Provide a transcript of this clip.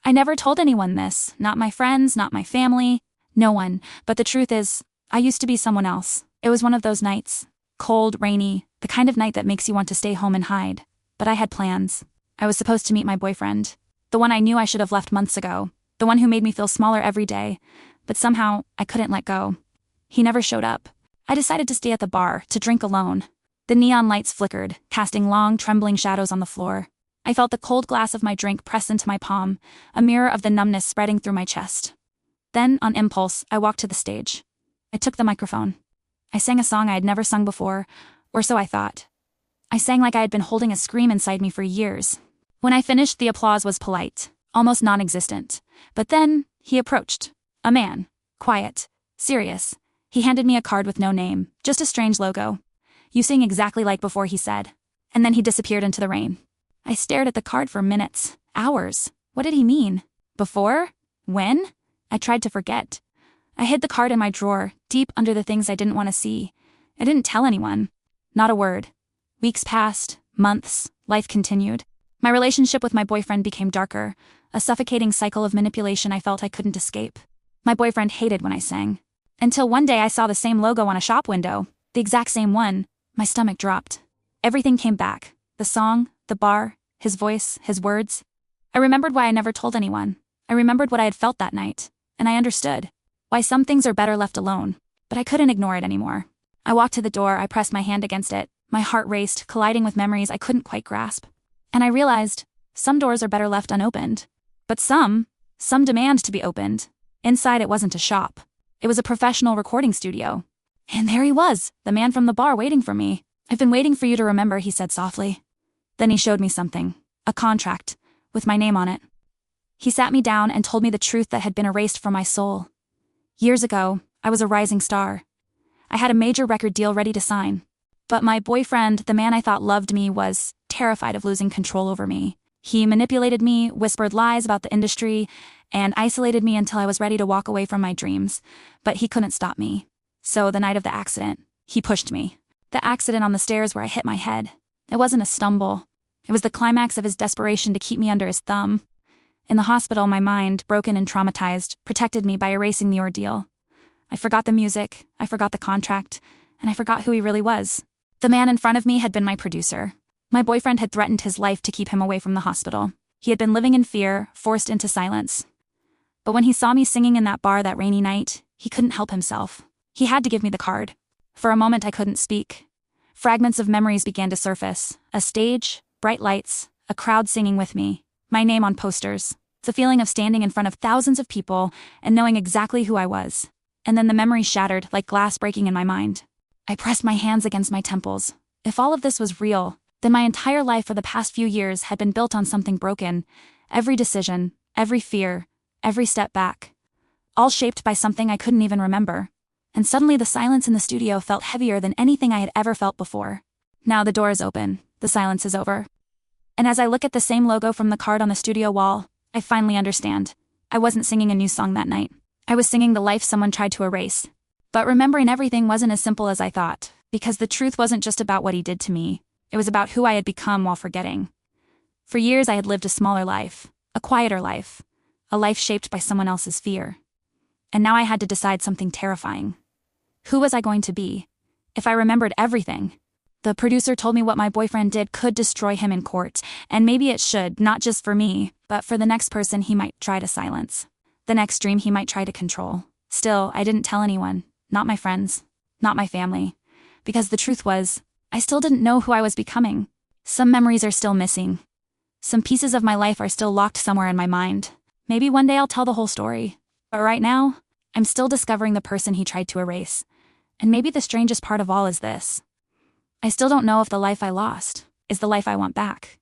I never told anyone this, not my friends, not my family, no one. But the truth is, I used to be someone else. It was one of those nights. Cold, rainy, the kind of night that makes you want to stay home and hide. But I had plans. I was supposed to meet my boyfriend. The one I knew I should have left months ago. The one who made me feel smaller every day. But somehow, I couldn't let go. He never showed up. I decided to stay at the bar, to drink alone. The neon lights flickered, casting long, trembling shadows on the floor. I felt the cold glass of my drink press into my palm, a mirror of the numbness spreading through my chest. Then, on impulse, I walked to the stage. I took the microphone. I sang a song I had never sung before, or so I thought. I sang like I had been holding a scream inside me for years. When I finished, the applause was polite, almost non-existent. But then, he approached. A man. Quiet. Serious. He handed me a card with no name, just a strange logo. "You sing exactly like before," he said. And then he disappeared into the rain. I stared at the card for minutes, hours. What did he mean? Before? When? I tried to forget. I hid the card in my drawer, deep under the things I didn't want to see. I didn't tell anyone. Not a word. Weeks passed, months, life continued. My relationship with my boyfriend became darker, a suffocating cycle of manipulation I felt I couldn't escape. My boyfriend hated when I sang. Until one day I saw the same logo on a shop window, the exact same one. My stomach dropped. Everything came back. The song, the bar, his voice, his words. I remembered why I never told anyone. I remembered what I had felt that night. And I understood. Why some things are better left alone. But I couldn't ignore it anymore. I walked to the door, I pressed my hand against it. My heart raced, colliding with memories I couldn't quite grasp. And I realized, some doors are better left unopened. But some demand to be opened. Inside it wasn't a shop. It was a professional recording studio. And there he was, the man from the bar waiting for me. "I've been waiting for you to remember," he said softly. Then he showed me something. A contract, with my name on it. He sat me down and told me the truth that had been erased from my soul. Years ago, I was a rising star. I had a major record deal ready to sign. But my boyfriend, the man I thought loved me, was terrified of losing control over me. He manipulated me, whispered lies about the industry, and isolated me until I was ready to walk away from my dreams. But he couldn't stop me. So the night of the accident, he pushed me. The accident on the stairs where I hit my head. It wasn't a stumble. It was the climax of his desperation to keep me under his thumb. In the hospital, my mind, broken and traumatized, protected me by erasing the ordeal. I forgot the music, I forgot the contract, and I forgot who he really was. The man in front of me had been my producer. My boyfriend had threatened his life to keep him away from the hospital. He had been living in fear, forced into silence. But when he saw me singing in that bar that rainy night, he couldn't help himself. He had to give me the card. For a moment I couldn't speak. Fragments of memories began to surface. A stage, bright lights, a crowd singing with me, my name on posters, the feeling of standing in front of thousands of people and knowing exactly who I was. And then the memory shattered like glass breaking in my mind. I pressed my hands against my temples. If all of this was real, then my entire life for the past few years had been built on something broken. Every decision, every fear, every step back. All shaped by something I couldn't even remember. And suddenly the silence in the studio felt heavier than anything I had ever felt before. Now the door is open. The silence is over. And as I look at the same logo from the card on the studio wall, I finally understand. I wasn't singing a new song that night. I was singing the life someone tried to erase. But remembering everything wasn't as simple as I thought, because the truth wasn't just about what he did to me. It was about who I had become while forgetting. For years I had lived a smaller life, a quieter life, a life shaped by someone else's fear. And now I had to decide something terrifying. Who was I going to be? If I remembered everything. The producer told me what my boyfriend did could destroy him in court, and maybe it should, not just for me, but for the next person he might try to silence. The next dream he might try to control. Still, I didn't tell anyone, not my friends, not my family. Because the truth was, I still didn't know who I was becoming. Some memories are still missing. Some pieces of my life are still locked somewhere in my mind. Maybe one day I'll tell the whole story. But right now, I'm still discovering the person he tried to erase. And maybe the strangest part of all is this. I still don't know if the life I lost is the life I want back.